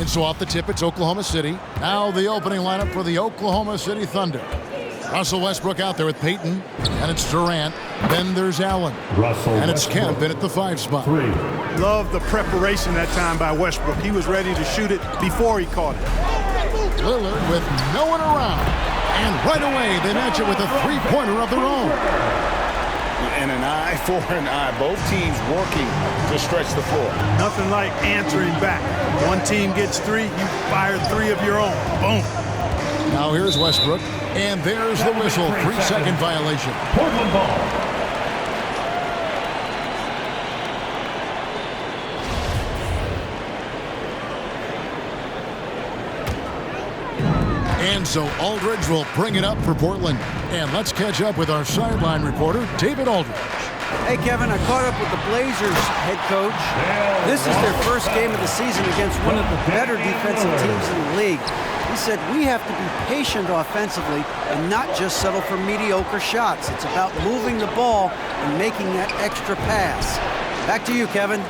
And so off the tip, it's Oklahoma City. Now the opening lineup for the Oklahoma City Thunder. Russell Westbrook out there with Payton, and it's Durant. Then there's Allen, and it's Kemp in at the 5 spot. Love the preparation that time by Westbrook. He was ready to shoot it before he caught it. Lillard with no one around, and right away they match it with a three-pointer of their own. And an eye for an eye. Both teams working to stretch the floor. Nothing like answering back. One team gets 3, you fire 3 of your own. Boom. Now here's Westbrook, and there's the whistle. 3-second violation. Portland ball. And so Aldridge will bring it up for Portland. And let's catch up with our sideline reporter, David Aldridge. Hey, Kevin, I caught up with the Blazers head coach. This is their first game of the season against one of the better defensive teams in the league. He said we have to be patient offensively and not just settle for mediocre shots. It's about moving the ball and making that extra pass. Back to you, Kevin.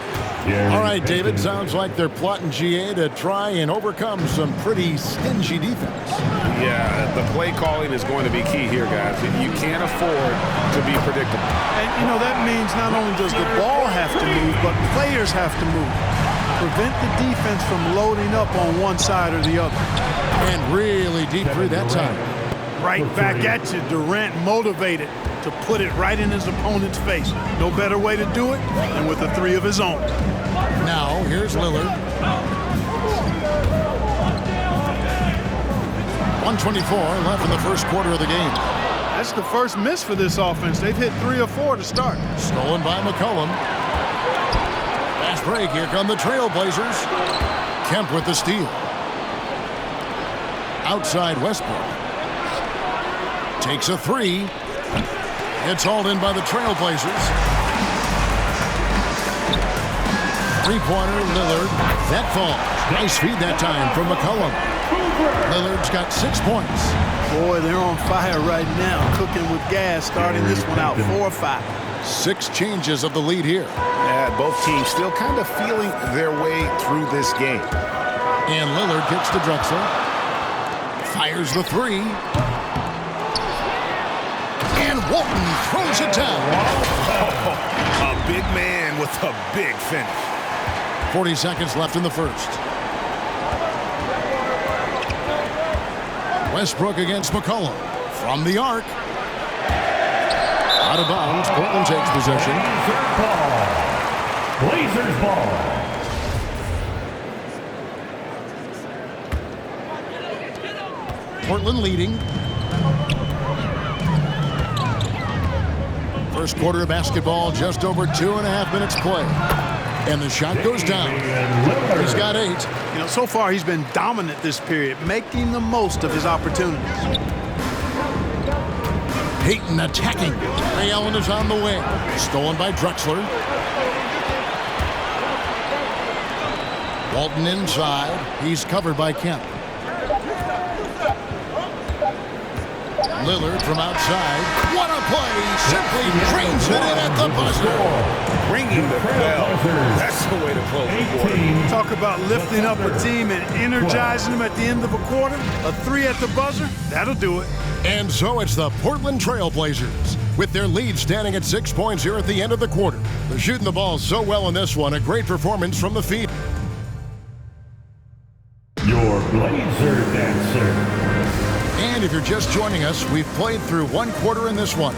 All right, David, sounds like they're plotting GA to try and overcome some pretty stingy defense. Yeah, the play calling is going to be key here, guys. You can't afford to be predictable. And, you know, that means not only does the ball have to move, but players have to move. Prevent the defense from loading up on one side or the other. And really deep through that time. Right back at you, Durant motivated to put it right in his opponent's face. No better way to do it than with a 3 of his own. Now, here's Lillard. 1:24 left in the first quarter of the game. That's the first miss for this offense. They've hit 3 or 4 to start. Stolen by McCollum. Fast break. Here come the Trailblazers. Kemp with the steal. Outside Westbrook. Takes a 3. It's hauled in by the Trailblazers. Three-pointer, Lillard. That falls. Nice feed that time from McCollum. Lillard's got 6 points. Boy, they're on fire right now. Cooking with gas, starting this one out 4 or 5. 6 changes of the lead here. Yeah, both teams still kind of feeling their way through this game. And Lillard gets to Drexler. Fires the 3. And Walton throws it down. A big man with a big finish. 40 seconds left in the first. Westbrook against McCollum. From the arc. Out of bounds. Portland takes possession. Blazers ball. Portland leading. First quarter of basketball, just over 2.5 minutes play. And the shot goes down. He's got 8. You know, so far he's been dominant this period, making the most of his opportunities. Payton attacking. Ray Allen is on the wing. Stolen by Drexler. Walton inside. He's covered by Kemp. Lillard from outside. What a play! Simply drains it in at the buzzer. Ringing the bell. That's the way to close the quarter. Talk about lifting up a team and energizing them at the end of a quarter. A 3 at the buzzer, that'll do it. And so it's the Portland Trailblazers, with their lead standing at 6 points here at the end of the quarter. They're shooting the ball so well in this one. A great performance from the field. Your Blazer dancer. And if you're just joining us, we've played through 1 quarter in this one.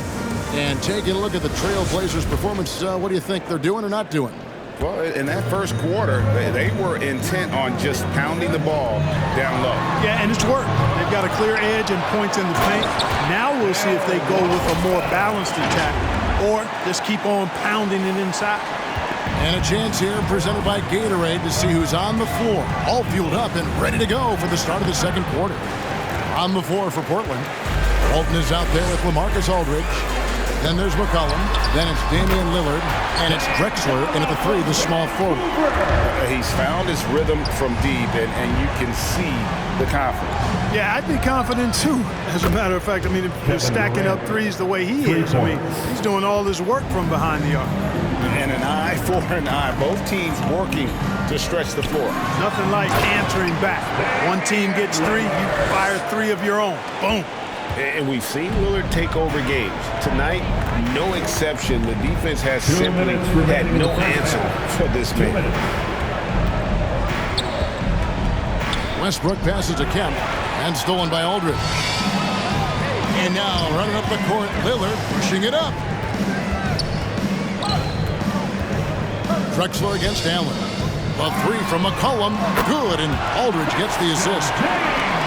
And taking a look at the Trailblazers' performance, what do you think they're doing or not doing? Well, in that first quarter, they were intent on just pounding the ball down low. Yeah, and it's worked. They've got a clear edge and points in the paint. Now we'll see if they go with a more balanced attack or just keep on pounding it inside. And a chance here presented by Gatorade to see who's on the floor, all fueled up and ready to go for the start of the second quarter. On the floor for Portland, Walton is out there with LaMarcus Aldridge. Then there's McCollum. Then it's Damian Lillard. And it's Drexler in at the 3, the small forward. He's found his rhythm from deep, and you can see the confidence. Yeah, I'd be confident too. As a matter of fact, I mean, if you're stacking up threes the way he is, I mean, he's doing all this work from behind the arc. And an eye for an eye. Both teams working to stretch the floor. Nothing like answering back. One team gets 3, you fire 3 of your own. Boom. And we've seen Lillard take over games. Tonight, no exception. The defense has simply had no answer for this man. Westbrook passes to Kemp and stolen by Aldridge. And now running up the court, Lillard pushing it up. Drexler against Allen. A 3 from McCollum. Good, and Aldridge gets the assist.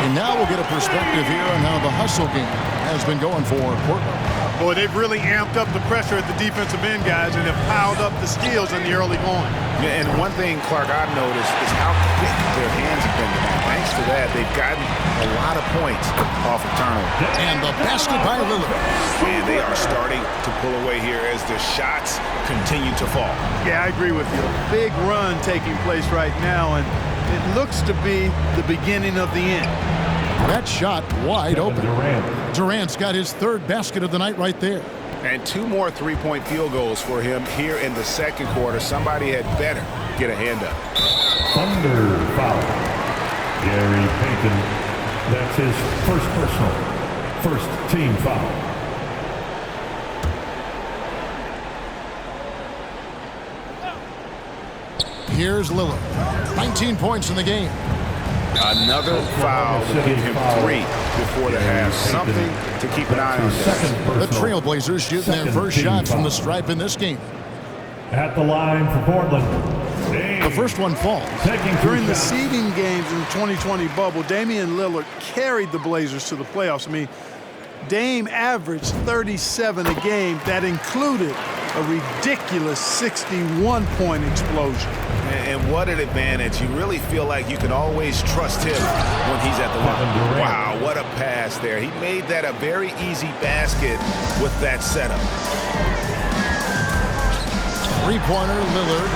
And now we'll get a perspective here on how the hustle game has been going for Portland. Boy, they've really amped up the pressure at the defensive end, guys, and have piled up the steals in the early going. Yeah, and one thing, Clark, I've noticed is how quick their hands have been tonight. Thanks to that, they've gotten a lot of points off of turnover. And the basket by Lillard. And they are starting to pull away here as the shots continue to fall. Yeah, I agree with you. Big run taking place right now, and it looks to be the beginning of the end. That shot wide open. Durant's got his 3rd basket of the night right there. And 2 more three-point field goals for him here in the second quarter. Somebody had better get a hand up. Thunder foul. Gary Payton. That's his first personal. First team foul. Here's Lillard. 19 points in the game. Another foul to give him 3 before the half. Something to keep an eye on. The Trailblazers shooting their first shot from the stripe in this game. At the line for Portland. The first one falls. During the seeding games in the 2020 bubble, Damian Lillard carried the Blazers to the playoffs. I mean, Dame averaged 37 a game. That included a ridiculous 61-point explosion. And what an advantage. You really feel like you can always trust him when he's at the line. Wow, what a pass there. He made that a very easy basket with that setup. 3-pointer, Lillard.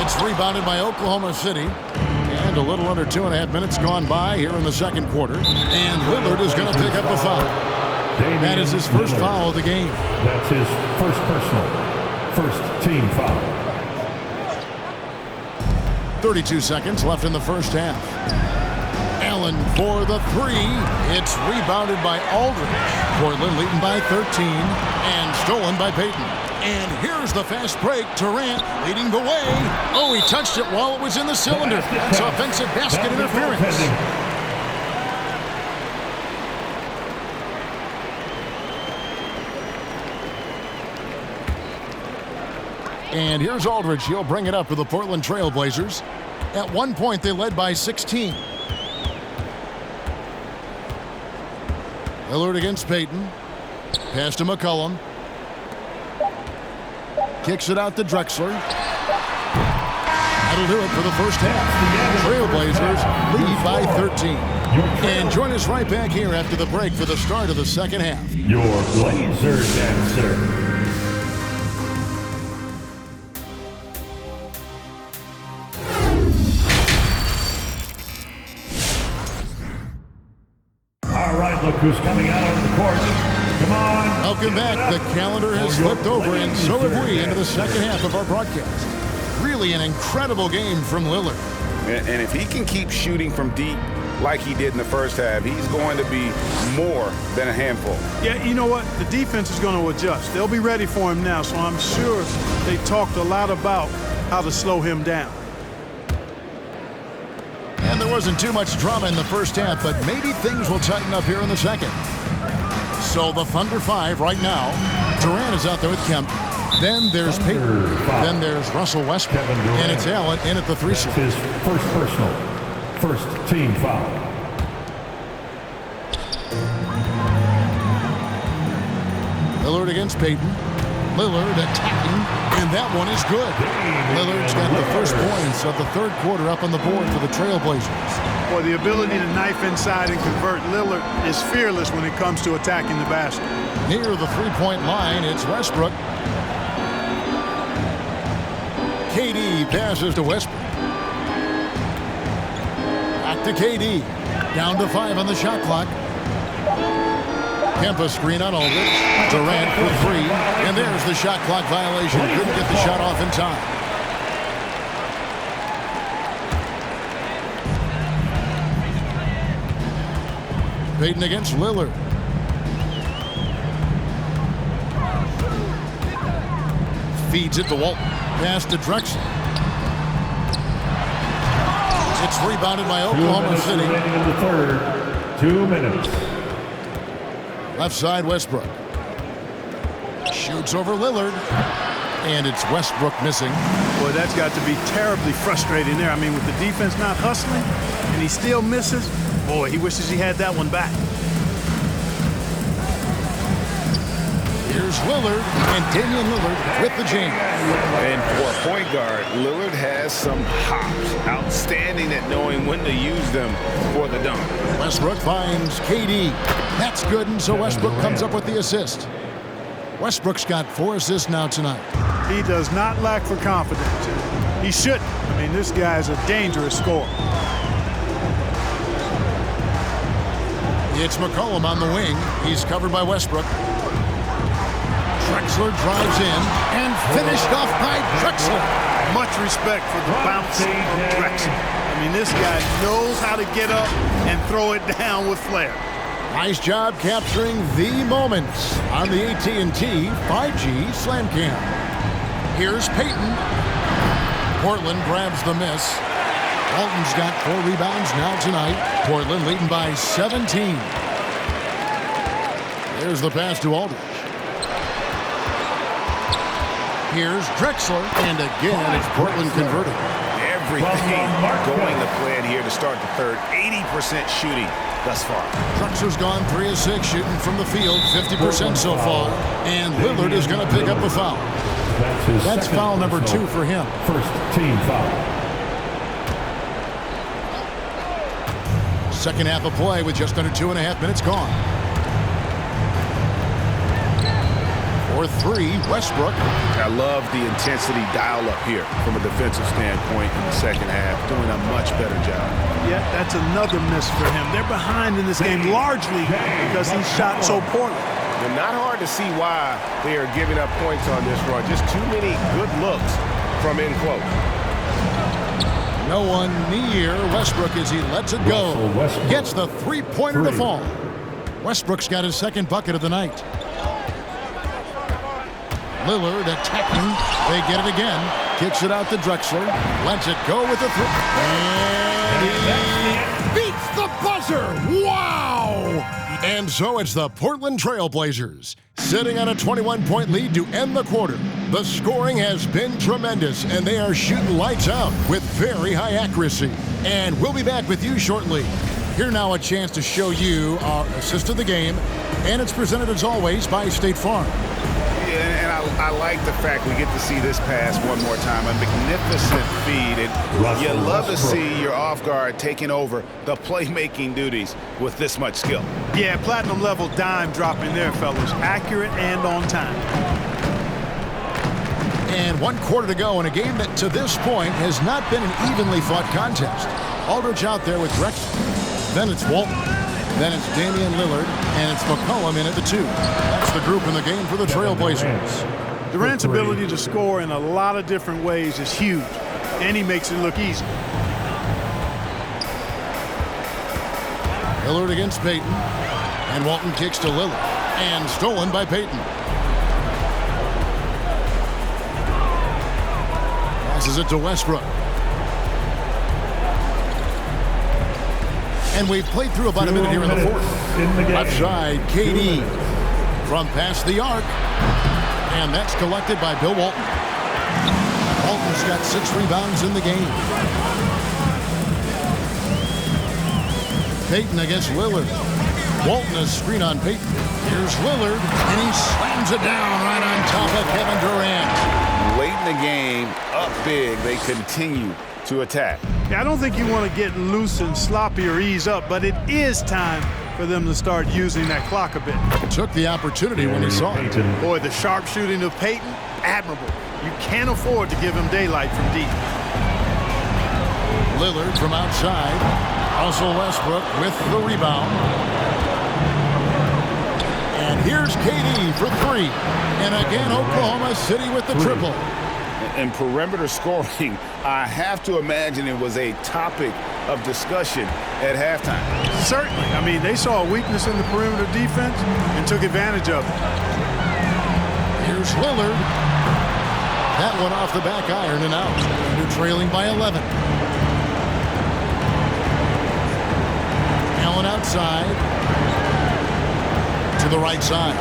It's rebounded by Oklahoma City. And a little under 2.5 minutes gone by here in the second quarter. And Lillard is going to pick up the foul. That is his first foul of the game. That's his first personal. First team foul. 32 seconds left in the first half. Allen for the 3. It's rebounded by Aldridge. Portland leading by 13 and stolen by Payton. And here's the fast break. Durant leading the way. Oh, he touched it while it was in the cylinder. It's offensive basket interference. And here's Aldridge. He'll bring it up for the Portland Trailblazers. At one point, they led by 16. Lillard against Payton. Pass to McCollum. Kicks it out to Drexler. That'll do it for the first half. Trailblazers lead by 13. And join us right back here after the break for the start of the second half. Your Blazer Dancer. Look who's coming out on the court. Come on. Welcome back. The calendar has flipped over, and so have we into the second half of our broadcast. Really an incredible game from Lillard. And if he can keep shooting from deep like he did in the first half, he's going to be more than a handful. Yeah, you know what? The defense is going to adjust. They'll be ready for him now, so I'm sure they talked a lot about how to slow him down. And there wasn't too much drama in the first half, but maybe things will tighten up here in the second. So the Thunder 5 right now. Durant is out there with Kemp. Then there's Payton. Then there's Russell Westbrook. And it's Allen in at the 3 slot. His first personal. First team foul. Lillard against Payton. Lillard attacking, and that one is good. Lillard's got the first points of the third quarter up on the board for the Trailblazers. Boy, the ability to knife inside and convert. Lillard is fearless when it comes to attacking the basket. Near the three-point line, it's Westbrook. KD passes to Westbrook. Back to KD. Down to 5 on the shot clock. Kemp screen on Aldridge. Durant for 3, and And there's the shot clock violation. Couldn't get the shot off in time. Payton against Lillard. Feeds it to Walton. Pass to Drexler. It's rebounded by Oklahoma City. In the third. 2 minutes. Left side, Westbrook. Shoots over Lillard. And it's Westbrook missing. Boy, that's got to be terribly frustrating there. I mean, with the defense not hustling and he still misses, boy, he wishes he had that one back. Here's Lillard, and Damian Lillard with the jam. And for a point guard, Lillard has some hops. Outstanding at knowing when to use them for the dunk. Westbrook finds KD. That's good, and so Westbrook comes up with the assist. Westbrook's got 4 assists now tonight. He does not lack for confidence. He shouldn't. I mean, this guy is a dangerous scorer. It's McCollum on the wing. He's covered by Westbrook. Drexler drives in and finished off by Drexler. Much respect for the bounce of Drexler. I mean, this guy knows how to get up and throw it down with flair. Nice job capturing the moments on the AT&T 5G Slam Cam. Here's Payton. Portland grabs the miss. Walton's got 4 rebounds now tonight. Portland leading by 17. There's the pass to Aldridge. Here's Drexler, and again, it's Portland converting. Everything going to plan here to start the third. 80% shooting thus far. Drexler's gone 3 of 6 shooting from the field, 50% so far. And Lillard is going to pick up a foul. That's foul number 2 for him. First team foul. Second half of play with just under 2.5 minutes gone. For 3, Westbrook. I love the intensity dial up here from a defensive standpoint in the second half. Doing a much better job. Yeah, that's another miss for him. They're behind in this game largely because he shot so poorly. And not hard to see why they are giving up points on this run. Just too many good looks from in close. No one near Westbrook as he lets it go. Gets the 3-pointer to fall. Westbrook's got his second bucket of the night. Lillard attacking. They get it again. Kicks it out to Drexler. Lets it go with the 3. And he beats the buzzer. Wow! And so it's the Portland Trail Blazers sitting on a 21-point lead to end the quarter. The scoring has been tremendous, and they are shooting lights out with very high accuracy. And we'll be back with you shortly. Here now a chance to show you our assist of the game, and it's presented as always by State Farm. And I like the fact we get to see this pass one more time. A magnificent feed. And you love to see your off guard taking over the playmaking duties with this much skill. Yeah, platinum level dime dropping there, fellas. Accurate and on time. And 1 quarter to go in a game that to this point has not been an evenly fought contest. Aldridge out there with Drexler. Then it's Walton. Then it's Damian Lillard, and it's McCollum in at the 2. That's the group in the game for the Trailblazers. Durant's ability to score in a lot of different ways is huge, and he makes it look easy. Lillard against Payton, and Walton kicks to Lillard, and stolen by Payton. Passes it to Westbrook. And we've played through about a minute here in the fourth. Left side, KD from past the arc. And that's collected by Bill Walton. Walton's got 6 rebounds in the game. Payton against Lillard. Walton a screen on Payton. Here's Lillard, and he slams it down right on top of Kevin Durant. Late in the game, up big, they continue to attack. Yeah, I don't think you want to get loose and sloppy or ease up, but it is time for them to start using that clock a bit. Took the opportunity when he saw it. Boy, the sharp shooting of Payton, admirable. You can't afford to give him daylight from deep. Lillard from outside. Russell Westbrook with the rebound. And Here's KD for three. And again, Oklahoma City with the triple. And perimeter scoring, I have to imagine it was a topic of discussion at halftime. Certainly. I mean, they saw a weakness in the perimeter defense and took advantage of it. Here's Lillard. That one off the back iron and out. They're trailing by 11. Allen outside. To the right side.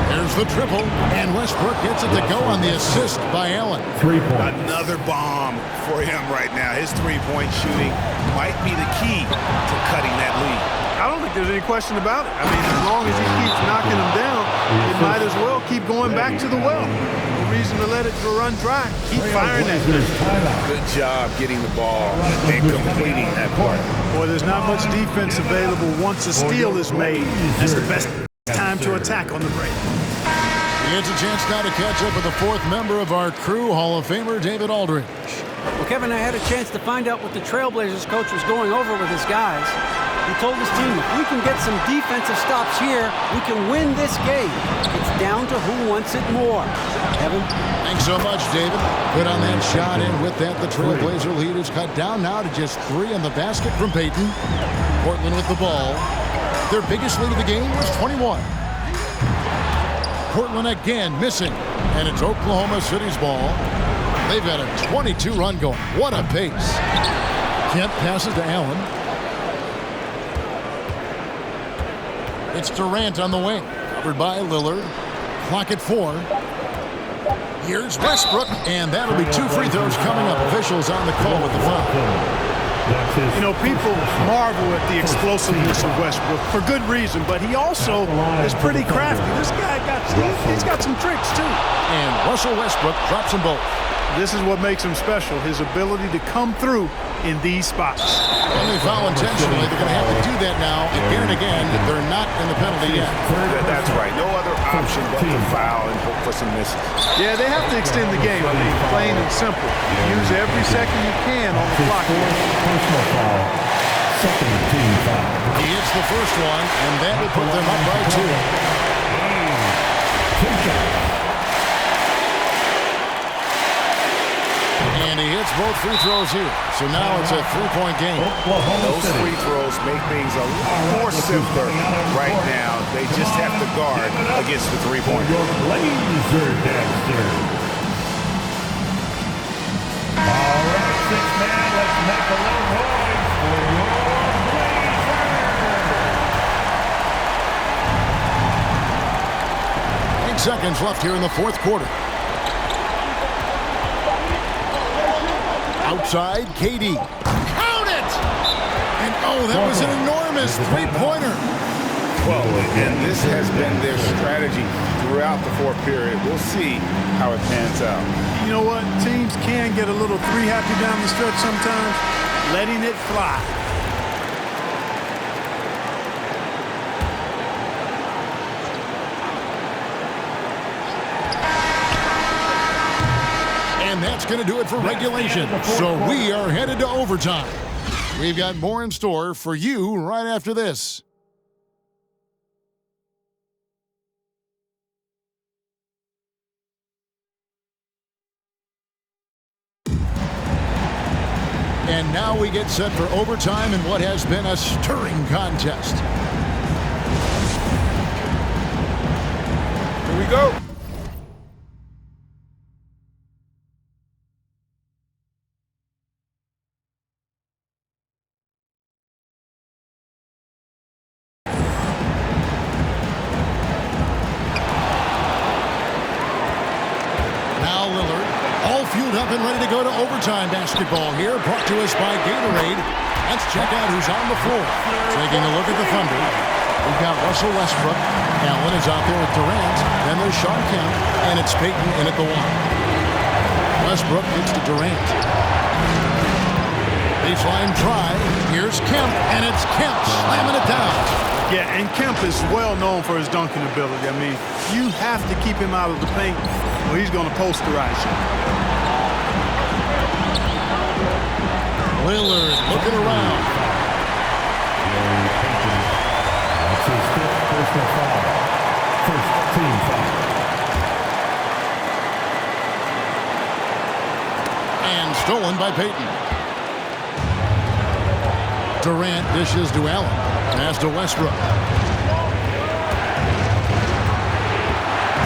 There's the triple, and Westbrook gets it to go on the assist by Allen. 3 points. Another bomb for him right now. His three-point shooting might be the key to cutting that lead. I don't think there's any question about it. I mean, as long as he keeps knocking them down, it might as well keep going back to the well. No reason to let it run dry. Keep firing that thing. Good job getting the ball and completing that part. Boy, there's not much defense available once a steal is made. That's the best time to attack on the break. He gets a chance now to catch up with the fourth member of our crew, Hall of Famer David Aldridge. Well, Kevin, I had a chance to find out what the Trailblazers coach was going over with his guys. He told his team, if we can get some defensive stops here, we can win this game. It's down to who wants it more. Kevin? Thanks so much, David. Put on that shot, and with that, the Trailblazer lead is cut down now to just 3 in the basket from Peyton. Portland with the ball. Their biggest lead of the game was 21. Portland again missing, and it's Oklahoma City's ball. They've got a 22-run going. What a pace. Kemp passes to Allen. It's Durant on the wing, covered by Lillard. Clock at 4. Here's Westbrook, and that'll be 2 free throws coming up. Officials on the call with the foul. You know, people marvel at the explosiveness of Westbrook for good reason, but he also is pretty crafty. This guy he's got some tricks too. And Russell Westbrook drops them both. This is what makes him special, his ability to come through in these spots. When they foul intentionally, they're going to have to do that now again and again. They're not in the penalty yet. That's right. No other option but to foul and hope for some misses. Yeah, they have to extend the game. I mean, plain and simple. Use every second you can on the clock. Personal foul. Second team foul. He hits the first one, and that will put them up by 2. And he hits both free throws here. So now it's a 3-point game. Those free throws make things a lot more simpler right now. They just have to guard against the three-point. Blazer downstairs. All right, 6-man, let's make a little noise for your Blazer. 8 seconds left here in the fourth quarter. Outside, KD. Count it! And oh, that was an enormous three-pointer. Well, and this has been their strategy throughout the fourth period. We'll see how it pans out. You know what? Teams can get a little three-happy down the stretch sometimes, letting it fly. And that's going to do it for regulation. So we are headed to overtime. We've got more in store for you right after this. And now we get set for overtime in what has been a stirring contest. Here we go. Up and ready to go to overtime basketball here, brought to us by Gatorade. Let's check out who's on the floor. Taking a look at the Thunder. We've got Russell Westbrook. Allen is out there with Durant. Then there's Shawn Kemp, and it's Peyton in at the one. Westbrook gets to Durant. Baseline drive. Here's Kemp, and it's Kemp slamming it down. Yeah, and Kemp is well known for his dunking ability. I mean, you have to keep him out of the paint, or he's going to posterize you. Lillard looking around. That's his fifth personal foul. First Stolen by Payton. Durant dishes to Allen. Pass to Westbrook.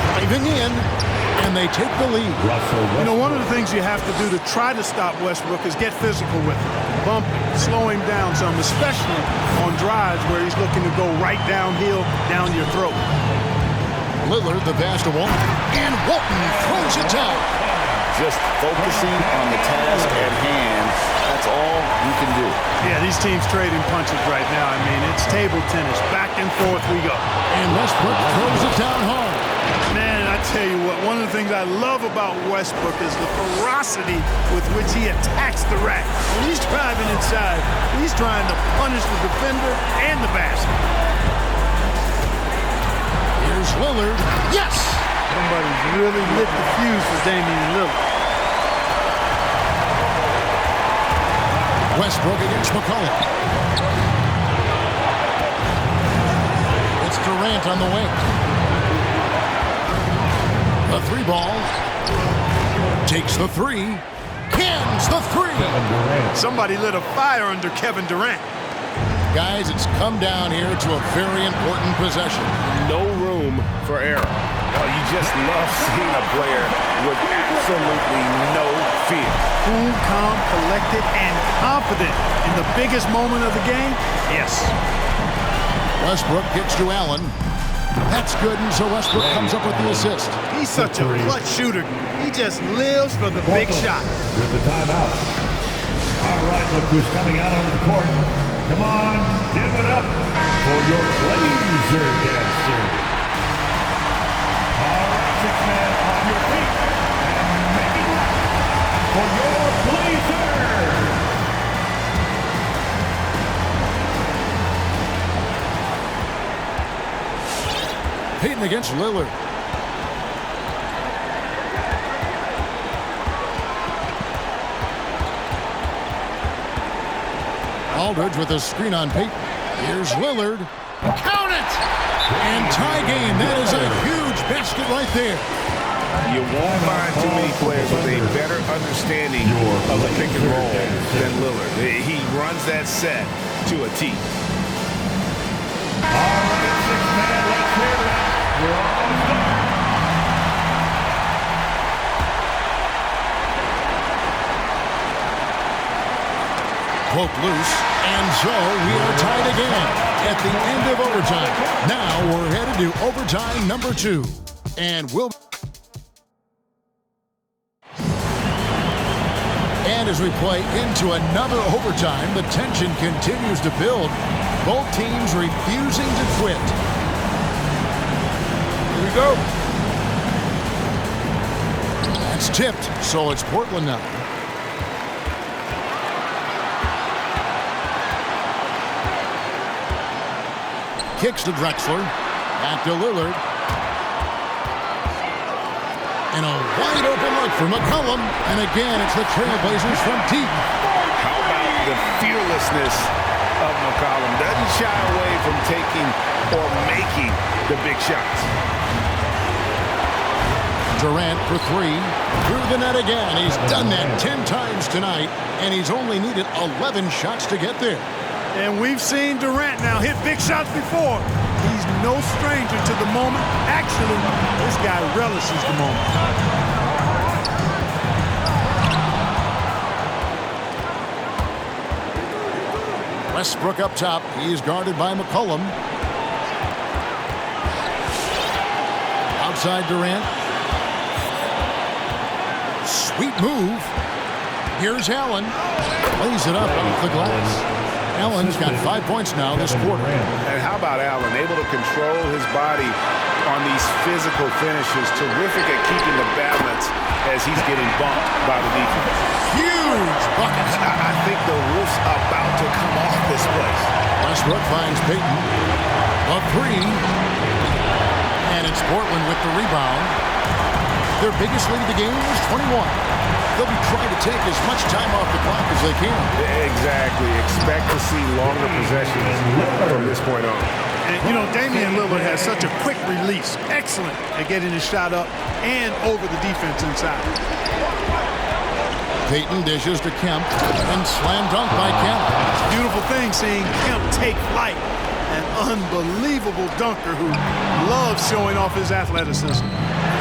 Driving in, and they take the lead. You know, one of the things you have to do to try to stop Westbrook is get physical with him. Bump him, slow him down some, especially on drives where he's looking to go right downhill, down your throat. Lillard, the pass to Walton, and Walton throws it down. Just focusing on the task at hand, that's all you can do. Yeah, these teams trading punches right now. I mean, it's table tennis. Back and forth we go. And Westbrook throws it down hard. Man, I tell you what, one of the things I love about Westbrook is the ferocity with which he attacks the rack. When he's driving inside, he's trying to punish the defender and the basket. Here's Lillard. Yes! Somebody's really lit the fuse for Damian Lillard. Westbrook against McCollum. It's Durant on the wing. The three ball. Takes the three. Cans the three. Somebody lit a fire under Kevin Durant. Guys, it's come down here to a very important possession. No room for error. Oh, you just love seeing a player with absolutely no fear. Cool, calm, collected, and confident in the biggest moment of the game? Yes. Westbrook gets to Allen. That's good, and so Westbrook comes up with the assist. He's such a clutch shooter. He just lives for the big shot. With the timeout. All right, look who's coming out on the court. Come on, give it up for your Blazer dancer. All right, six men on your feet. And make it for your Blazer. Payton against Lillard. Aldridge with a screen on Payton. Here's Lillard. Count it! And tie game. That is a huge basket right there. You won't find too many players with a better understanding of the pick and roll than Lillard. He runs that set to a T. All right, six men, let's hear it. We're almost there. Broke loose, and so we are tied again at the end of overtime. Now we're headed to overtime number 2, and we'll. And as we play into another overtime, the tension continues to build. Both teams refusing to quit. Here we go. That's tipped, so it's Portland now. Kicks to Drexler. Back to Lillard. And a wide open look for McCollum. And again, it's the Trailblazers from deep. How about the fearlessness of McCollum? Doesn't shy away from taking or making the big shots. Durant for 3. Through the net again. He's done that 10 times tonight. And he's only needed 11 shots to get there. And we've seen Durant now hit big shots before. He's no stranger to the moment. Actually, this guy relishes the moment. Westbrook up top. He's guarded by McCollum. Outside Durant. Sweet move. Here's Allen. Lays it up off the glass. Allen's got 5 points now this quarter. And how about Allen, able to control his body on these physical finishes, terrific at keeping the balance as he's getting bumped by the defense. Huge bucket. I think the roof's about to come off this place. Westbrook finds Payton. A 3. And it's Portland with the rebound. Their biggest lead of the game is 21. They'll be trying to take as much time off the clock as they can. Exactly. Expect to see longer possessions from this point on. And, you know, Damian Lillard has such a quick release. Excellent at getting his shot up and over the defense inside. Peyton dishes to Kemp, and slam dunk by Kemp. It's a beautiful thing seeing Kemp take flight. An unbelievable dunker who loves showing off his athleticism.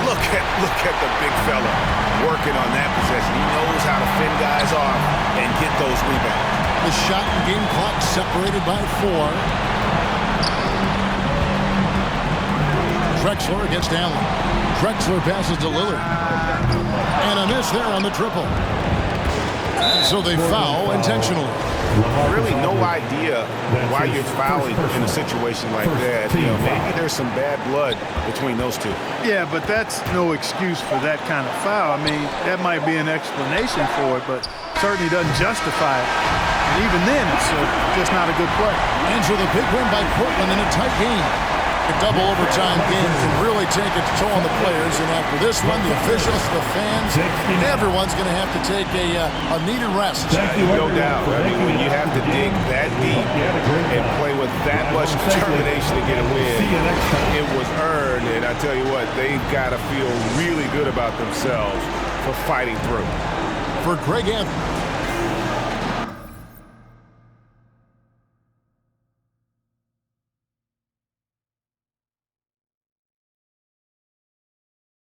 Look at the big fella working on that possession. He knows how to fend guys off and get those rebounds. The shot and game clock separated by 4. Drexler against Allen. Drexler passes to Lillard. And a miss there on the triple. So they foul intentionally. Really no idea why you're fouling in a situation like that. You know, maybe there's some bad blood between those two. Yeah, but that's no excuse for that kind of foul. I mean, that might be an explanation for it, but certainly doesn't justify it. And even then, it's just not a good play. And so the big win by Portland in a tight game. A double overtime game can really take its toll on the players. And after this one, the officials, the fans, everyone's going to have to take a needed rest. No doubt. I mean, when you have to dig that deep and play with that much determination to get a win, it was earned. And I tell you what, they've got to feel really good about themselves for fighting through. For Greg Anthony,